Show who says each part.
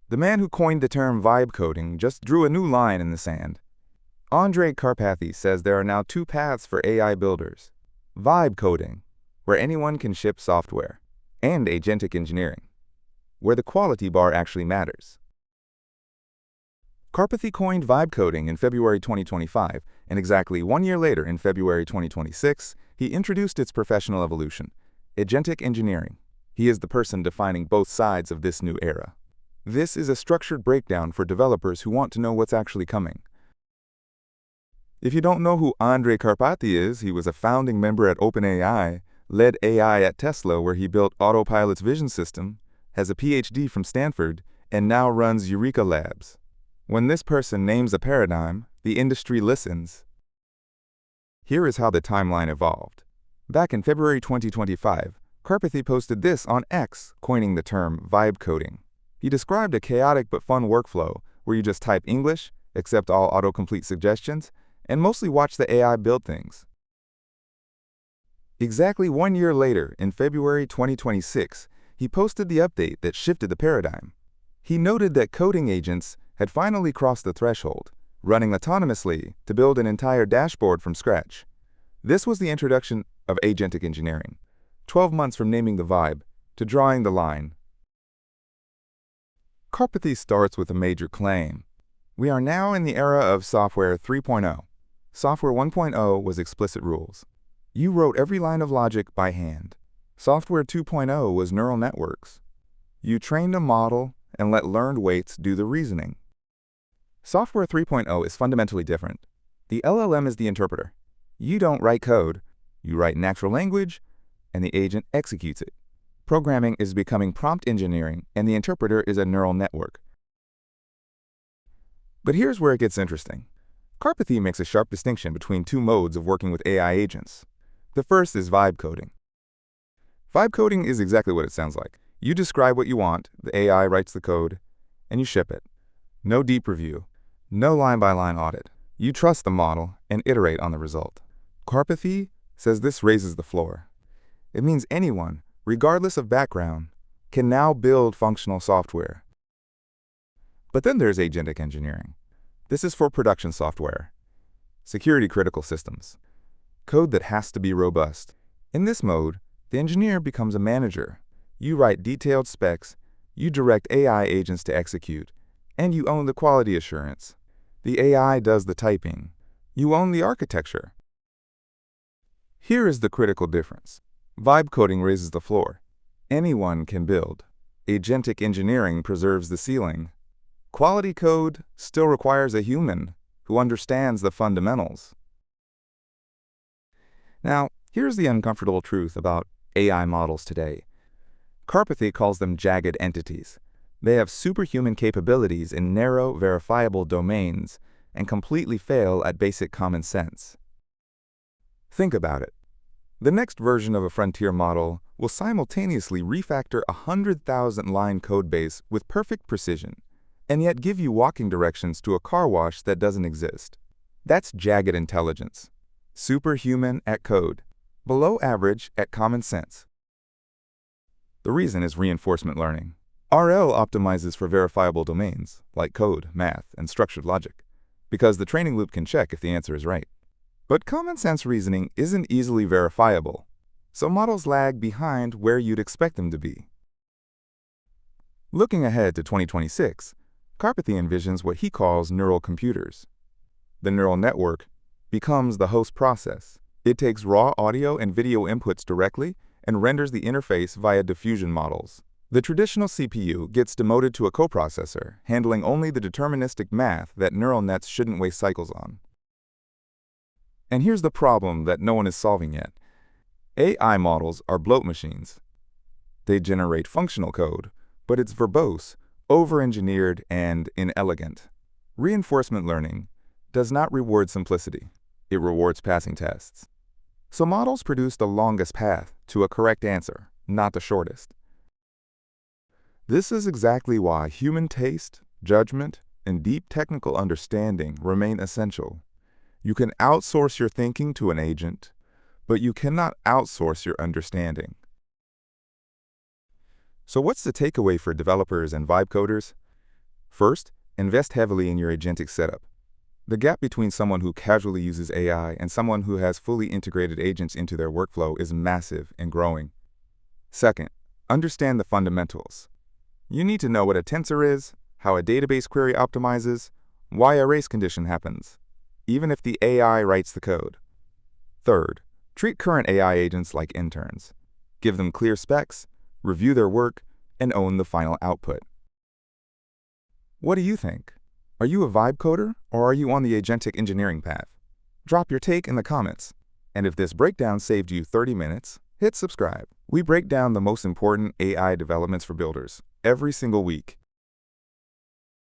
Speaker 1: The man who coined the term vibe coding just drew a new line in the sand. Andrej Karpathy says there are now two paths for AI builders: vibe coding, where anyone can ship software, and agentic engineering, where the quality bar actually matters. Karpathy coined vibe coding in February 2025, and exactly 1 year later, in February 2026, he introduced its professional evolution, Agentic Engineering. He is the person defining both sides of this new era. This is a structured breakdown for developers who want to know what's actually coming. If you don't know who Andrej Karpathy is, he was a founding member at OpenAI, led AI at Tesla where he built Autopilot's vision system, has a PhD from Stanford, and now runs Eureka Labs. When this person names a paradigm, the industry listens. Here is how the timeline evolved. Back in February 2025, Karpathy posted this on X, coining the term vibe coding. He described a chaotic but fun workflow where you just type English, accept all autocomplete suggestions, and mostly watch the AI build things. Exactly 1 year later, in February 2026, he posted the update that shifted the paradigm. He noted that coding agents had finally crossed the threshold, running autonomously to build an entire dashboard from scratch. This was the introduction of agentic engineering, 12 months from naming the vibe to drawing the line. Karpathy starts with a major claim. We are now in the era of Software 3.0. Software 1.0 was explicit rules. You wrote every line of logic by hand. Software 2.0 was neural networks. You trained a model and let learned weights do the reasoning. Software 3.0 is fundamentally different. The LLM is the interpreter. You don't write code. You write natural language, and the agent executes it. Programming is becoming prompt engineering, and the interpreter is a neural network. But here's where it gets interesting. Karpathy makes a sharp distinction between two modes of working with AI agents. The first is vibe coding. Vibe coding is exactly what it sounds like. You describe what you want, the AI writes the code, and you ship it. No deep review, no line-by-line audit. You trust the model and iterate on the result. Karpathy says this raises the floor. It means anyone, regardless of background, can now build functional software. But then there's agentic engineering. This is for production software, security-critical systems, code that has to be robust. In this mode, the engineer becomes a manager. You write detailed specs, you direct AI agents to execute, and you own the quality assurance. The AI does the typing. You own the architecture. Here is the critical difference. Vibe coding raises the floor. Anyone can build. Agentic engineering preserves the ceiling. Quality code still requires a human who understands the fundamentals. Now, here's the uncomfortable truth about AI models today. Karpathy calls them jagged entities. They have superhuman capabilities in narrow, verifiable domains and completely fail at basic common sense. Think about it. The next version of a frontier model will simultaneously refactor a 100,000-line codebase with perfect precision, and yet give you walking directions to a car wash that doesn't exist. That's jagged intelligence. Superhuman at code, below average at common sense. The reason is reinforcement learning. RL optimizes for verifiable domains, like code, math, and structured logic, because the training loop can check if the answer is right. But common sense reasoning isn't easily verifiable, so models lag behind where you'd expect them to be. Looking ahead to 2026, Karpathy envisions what he calls neural computers. The neural network becomes the host process. It takes raw audio and video inputs directly and renders the interface via diffusion models. The traditional CPU gets demoted to a coprocessor, handling only the deterministic math that neural nets shouldn't waste cycles on. And here's the problem that no one is solving yet. AI models are bloat machines. They generate functional code, but it's verbose, over-engineered, and inelegant. Reinforcement learning does not reward simplicity. It rewards passing tests. So models produce the longest path to a correct answer, not the shortest. This is exactly why human taste, judgment, and deep technical understanding remain essential. You can outsource your thinking to an agent, but you cannot outsource your understanding. So what's the takeaway for developers and vibe coders? First, invest heavily in your agentic setup. The gap between someone who casually uses AI and someone who has fully integrated agents into their workflow is massive and growing. Second, understand the fundamentals. You need to know what a tensor is, how a database query optimizes, why a race condition happens, even if the AI writes the code. Third, treat current AI agents like interns. Give them clear specs, review their work, and own the final output. What do you think? Are you a vibe coder, or are you on the agentic engineering path? Drop your take in the comments. And if this breakdown saved you 30 minutes, hit subscribe. We break down the most important AI developments for builders every single week.